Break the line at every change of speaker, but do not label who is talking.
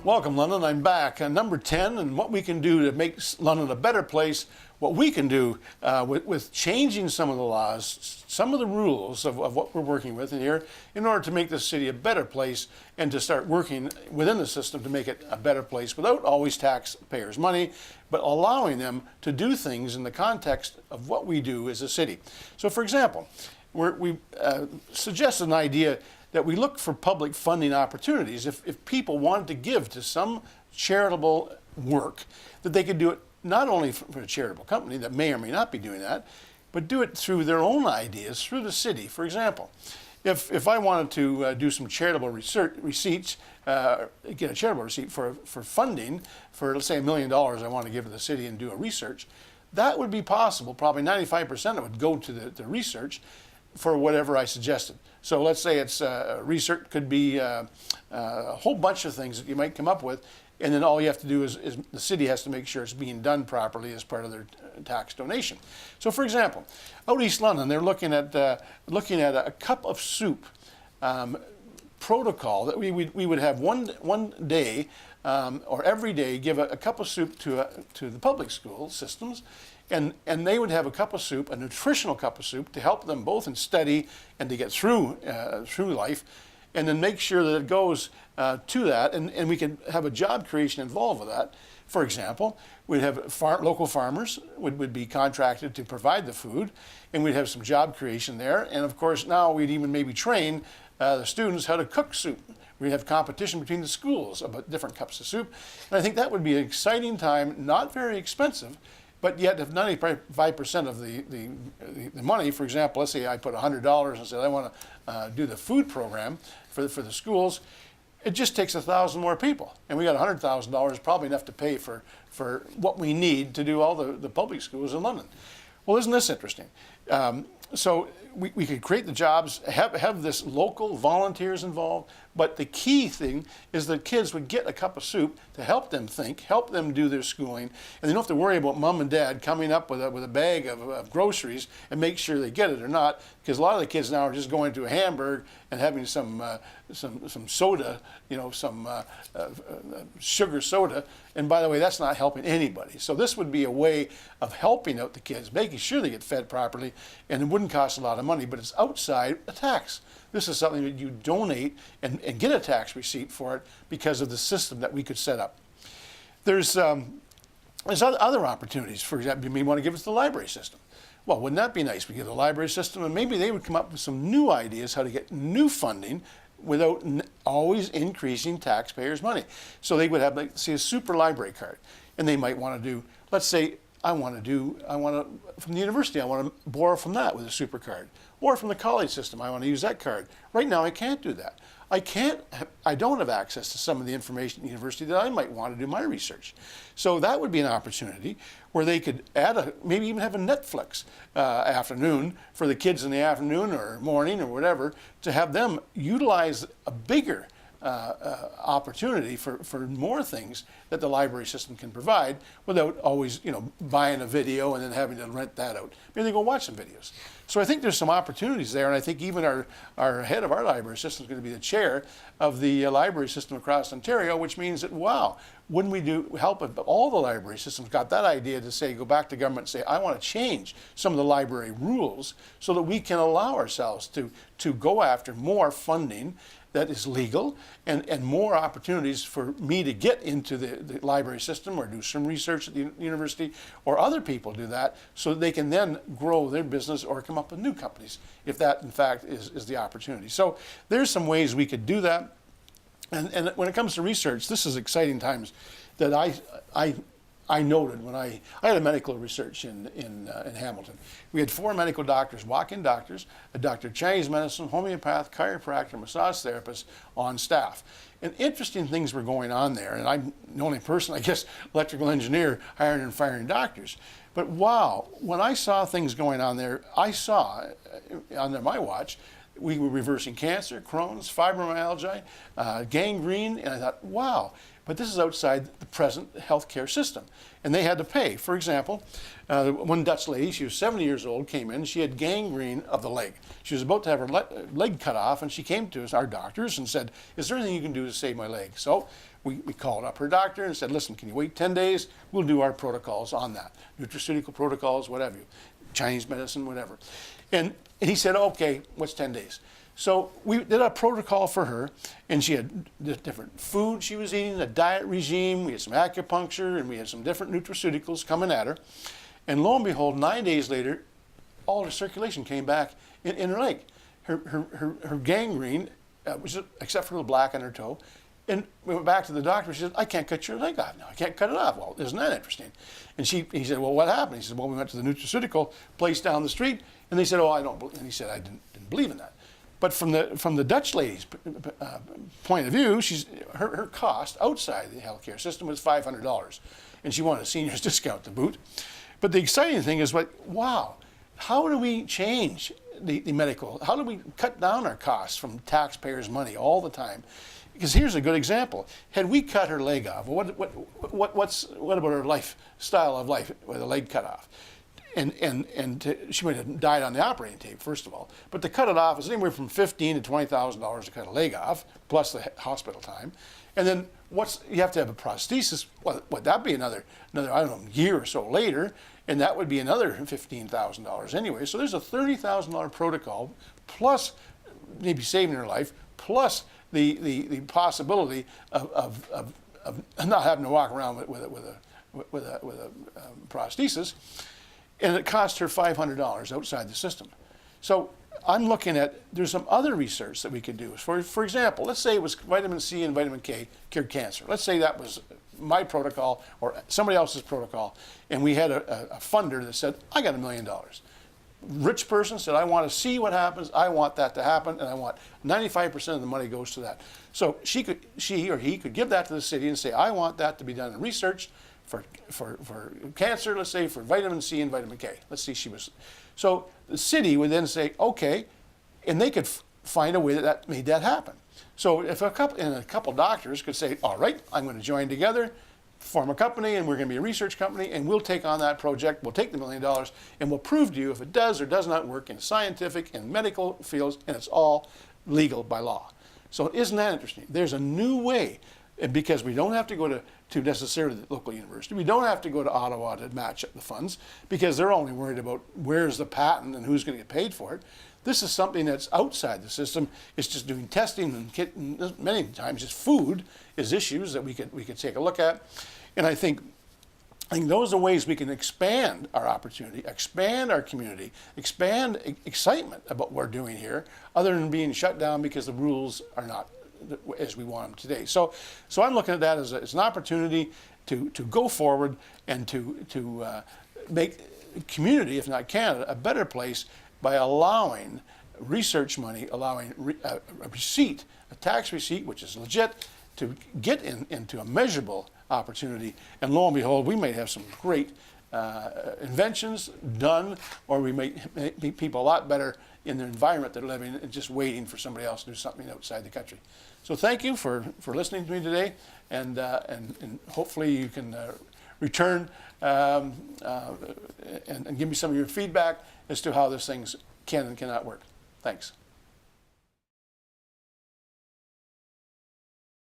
Welcome, London. I'm back. Number 10, and what we can do to make London a better place, what we can do with changing some of the laws, some of the rules of what we're working with in here in order to make this city a better place and to start working within the system to make it a better place without always taxpayers' money, but allowing them to do things in the context of what we do as a city. So, for example, we suggested an idea that we look for public funding opportunities. If people wanted to give to some charitable work, that they could do it not only for a charitable company that may or may not be doing that, but do it through their own ideas, through the city. For example, if I wanted to do some charitable receipts, get a charitable receipt for funding for, let's say, $1 million I want to give to the city and do a research, that would be possible. Probably 95% of it would go to the research for whatever I suggested. So let's say it's research could be a whole bunch of things that you might come up with, and then all you have to do is the city has to make sure it's being done properly as part of their tax donation. So, for example, out East London, they're looking at a cup of soup protocol that we would have one day or every day give a cup of soup to the public school systems. And they would have a cup of soup, a nutritional cup of soup, to help them both in study and to get through life, and then make sure that it goes to that, and we can have a job creation involved with that. For example, we'd have local farmers would be contracted to provide the food, and we'd have some job creation there. And of course, now we'd even maybe train the students how to cook soup. We'd have competition between the schools about different cups of soup. And I think that would be an exciting time, not very expensive, but yet if 95% of the money, for example, let's say I put $100 and said I want to do the food program for the schools, it just takes 1,000 more people. And we got $100,000, probably enough to pay for what we need to do all the public schools in London. Well, isn't this interesting? So we could create the jobs, have this local volunteers involved, but the key thing is that kids would get a cup of soup to help them think, help them do their schooling, and they don't have to worry about mom and dad coming up with a bag of groceries and make sure they get it or not, because a lot of the kids now are just going to a Hamburg and having some soda, some sugar soda, and by the way, that's not helping anybody. So this would be a way of helping out the kids, making sure they get fed properly, and it wouldn't cost a lot of money, but it's outside a tax. This is something that you donate and get a tax receipt for it because of the system that we could set up. There's other opportunities. For example, you may want to give it to the library system. Well, wouldn't that be nice? We get the library system, and maybe they would come up with some new ideas how to get new funding without always increasing taxpayers' money. So they would have, like, say, a super library card, and they might want to do, let's say, from the university, I want to borrow from that with a super card. Or from the college system, I want to use that card. Right now, I can't do that. I don't have access to some of the information at the university that I might want to do my research. So that would be an opportunity where they could maybe even have a Netflix afternoon for the kids in the afternoon or morning or whatever, to have them utilize a bigger opportunity for more things that the library system can provide without always, buying a video and then having to rent that out. Maybe they go watch some videos. So I think there's some opportunities there, and I think even our head of our library system is going to be the chair of the library system across Ontario, which means that, wow, wouldn't we help if all the library systems got that idea to go back to government and say, I want to change some of the library rules so that we can allow ourselves to go after more funding that is legal and more opportunities for me to get into the library system or do some research at the university, or other people do that so that they can then grow their business or come up with new companies if that in fact is the opportunity. So there's some ways we could do that. And when it comes to research, this is exciting times that I noted when I had a medical research in Hamilton. We had 4 medical doctors, walk-in doctors, a doctor of Chinese medicine, homeopath, chiropractor, massage therapist on staff. And interesting things were going on there. And I'm the only person, I guess, electrical engineer hiring and firing doctors. But wow, when I saw things going on there, I saw under my watch we were reversing cancer, Crohn's, fibromyalgia, gangrene, and I thought, wow, but this is outside the present healthcare system. And they had to pay. For example, one Dutch lady, she was 70 years old, came in, she had gangrene of the leg. She was about to have her leg cut off, and she came to us, our doctors, and said, is there anything you can do to save my leg? So we called up her doctor and said, listen, can you wait 10 days? We'll do our protocols on that. Nutraceutical protocols, whatever, Chinese medicine, whatever. And he said, okay, what's 10 days? So we did a protocol for her, and she had different food she was eating, a diet regime, we had some acupuncture, and we had some different nutraceuticals coming at her. And lo and behold, 9 days later, all her circulation came back in her leg. Her gangrene, except for the black on her toe, and we went back to the doctor. She said, I can't cut your leg off now. I can't cut it off. Well, isn't that interesting? And he said, well, what happened? He said, well, we went to the nutraceutical place down the street, and they said, oh, I don't believe. And he said, I didn't believe in that. But from the Dutch lady's point of view, her cost outside the healthcare system was $500, and she wanted a senior's discount to boot. But the exciting thing is, like, wow, how do we change the medical? How do we cut down our costs from taxpayers' money all the time? Because here's a good example. Had we cut her leg off, what about her lifestyle of life with a leg cut off? She might have died on the operating table, first of all. But to cut it off is anywhere from $15,000 to $20,000 to cut a leg off, plus the hospital time. And then you have to have a prosthesis. Would that be another I don't know, year or so later? And that would be another $15,000 anyway. So there's a $30,000 protocol, plus maybe saving her life, plus the possibility of not having to walk around with a prosthesis. And it cost her $500 outside the system. So I'm looking at, there's some other research that we could do. For example, let's say it was vitamin C and vitamin K cured cancer. Let's say that was my protocol or somebody else's protocol, and we had a funder that said, I got $1 million. Rich person said, I want to see what happens, I want that to happen, and I want 95% of the money goes to that. So she or he could give that to the city and say, I want that to be done in research for cancer, let's say, for vitamin C and vitamin K. Let's see, so the city would then say, okay, and they could find a way that made that happen. So if a couple doctors could say, all right, I'm going to join together, form a company, and we're going to be a research company, and we'll take on that project, we'll take the $1 million, and we'll prove to you if it does or does not work in scientific and medical fields, and it's all legal by law. So isn't that interesting? There's a new way, because we don't have to go to necessarily the local university. We don't have to go to Ottawa to match up the funds, because they're only worried about where's the patent and who's going to get paid for it. This is something that's outside the system. It's just doing testing, and many times it's food is issues that we could take a look at. And I think those are ways we can expand our opportunity, expand our community, expand excitement about what we're doing here, other than being shut down because the rules are not as we want them today. So I'm looking at that as an opportunity to go forward and to make community, if not Canada, a better place by allowing research money, allowing a receipt, a tax receipt, which is legit, to get into a measurable opportunity. And lo and behold, we may have some great inventions done, or we may make people a lot better in their environment they're living in, and just waiting for somebody else to do something outside the country. So thank you for listening to me today, and hopefully you can return and give me some of your feedback as to how these things can and cannot work. Thanks.